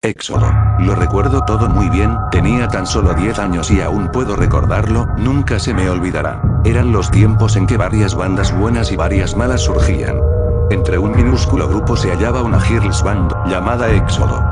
Éxodo. Lo recuerdo todo muy bien, tenía tan solo 10 años y aún puedo recordarlo, nunca se me olvidará. Eran los tiempos en que varias bandas buenas y varias malas surgían. Entre un minúsculo grupo se hallaba una girls band, llamada Éxodo.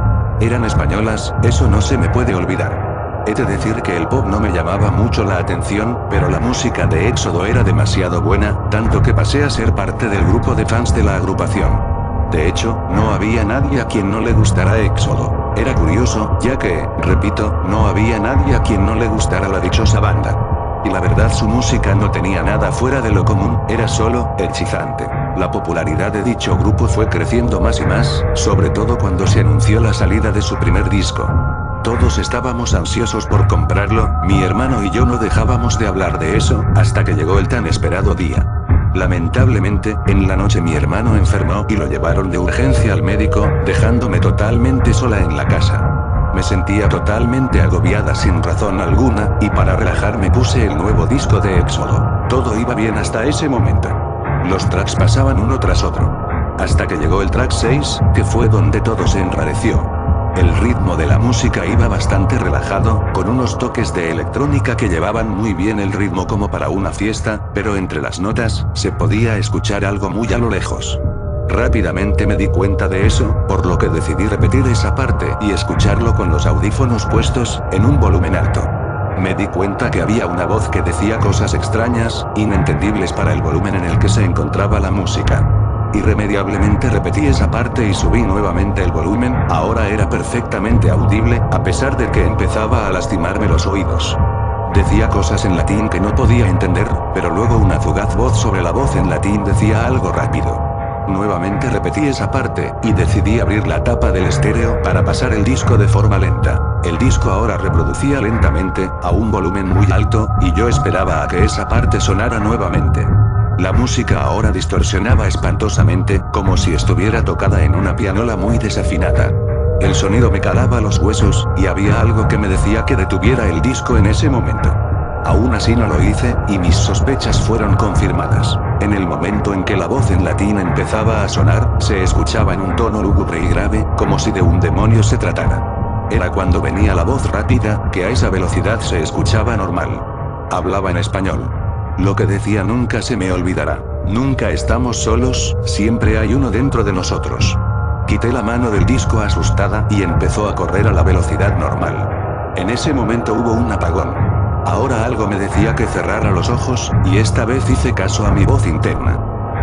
Eran españolas, eso no se me puede olvidar. He de decir que el pop no me llamaba mucho la atención, pero la música de Éxodo era demasiado buena, tanto que pasé a ser parte del grupo de fans de la agrupación. De hecho, no había nadie a quien no le gustara Éxodo. Era curioso, ya que, repito, no había nadie a quien no le gustara la dichosa banda. Y la verdad su música no tenía nada fuera de lo común, era solo, hechizante. La popularidad de dicho grupo fue creciendo más y más, sobre todo cuando se anunció la salida de su primer disco. Todos estábamos ansiosos por comprarlo, mi hermano y yo no dejábamos de hablar de eso, hasta que llegó el tan esperado día. Lamentablemente, en la noche mi hermano enfermó y lo llevaron de urgencia al médico, dejándome totalmente sola en la casa. Me sentía totalmente agobiada sin razón alguna, y para relajarme puse el nuevo disco de Éxodo. Todo iba bien hasta ese momento. Los tracks pasaban uno tras otro. Hasta que llegó el track 6, que fue donde todo se enrareció. El ritmo de la música iba bastante relajado, con unos toques de electrónica que llevaban muy bien el ritmo como para una fiesta, pero entre las notas, se podía escuchar algo muy a lo lejos. Rápidamente me di cuenta de eso, por lo que decidí repetir esa parte y escucharlo con los audífonos puestos, en un volumen alto. Me di cuenta que había una voz que decía cosas extrañas, inentendibles para el volumen en el que se encontraba la música. Irremediablemente repetí esa parte y subí nuevamente el volumen, ahora era perfectamente audible, a pesar de que empezaba a lastimarme los oídos. Decía cosas en latín que no podía entender, pero luego una fugaz voz sobre la voz en latín decía algo rápido. Nuevamente repetí esa parte, y decidí abrir la tapa del estéreo para pasar el disco de forma lenta. El disco ahora reproducía lentamente, a un volumen muy alto, y yo esperaba a que esa parte sonara nuevamente. La música ahora distorsionaba espantosamente, como si estuviera tocada en una pianola muy desafinada. El sonido me calaba los huesos, y había algo que me decía que detuviera el disco en ese momento. Aún así no lo hice, y mis sospechas fueron confirmadas. En el momento en que la voz en latín empezaba a sonar, se escuchaba en un tono lúgubre y grave, como si de un demonio se tratara. Era cuando venía la voz rápida, que a esa velocidad se escuchaba normal. Hablaba en español. Lo que decía nunca se me olvidará. Nunca estamos solos, siempre hay uno dentro de nosotros. Quité la mano del disco asustada y empezó a correr a la velocidad normal. En ese momento hubo un apagón. Ahora algo me decía que cerrara los ojos, y esta vez hice caso a mi voz interna.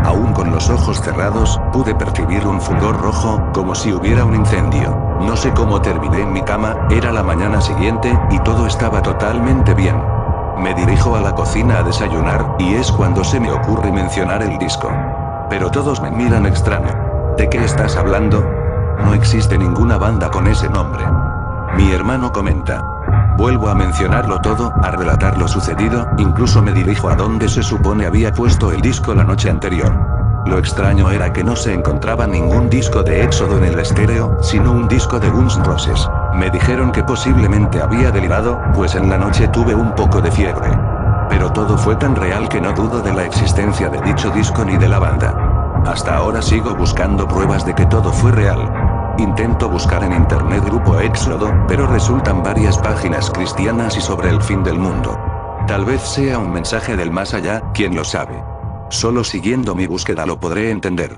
Aún con los ojos cerrados, pude percibir un fulgor rojo, como si hubiera un incendio. No sé cómo terminé en mi cama, era la mañana siguiente, y todo estaba totalmente bien. Me dirijo a la cocina a desayunar, y es cuando se me ocurre mencionar el disco. Pero todos me miran extraño. ¿De qué estás hablando? No existe ninguna banda con ese nombre. Mi hermano comenta. Vuelvo a mencionarlo todo, a relatar lo sucedido, incluso me dirijo a donde se supone había puesto el disco la noche anterior. Lo extraño era que no se encontraba ningún disco de Éxodo en el estéreo, sino un disco de Guns N' Roses. Me dijeron que posiblemente había delirado, pues en la noche tuve un poco de fiebre. Pero todo fue tan real que no dudo de la existencia de dicho disco ni de la banda. Hasta ahora sigo buscando pruebas de que todo fue real. Intento buscar en internet grupo Éxodo, pero resultan varias páginas cristianas y sobre el fin del mundo. Tal vez sea un mensaje del más allá, quién lo sabe. Solo siguiendo mi búsqueda lo podré entender.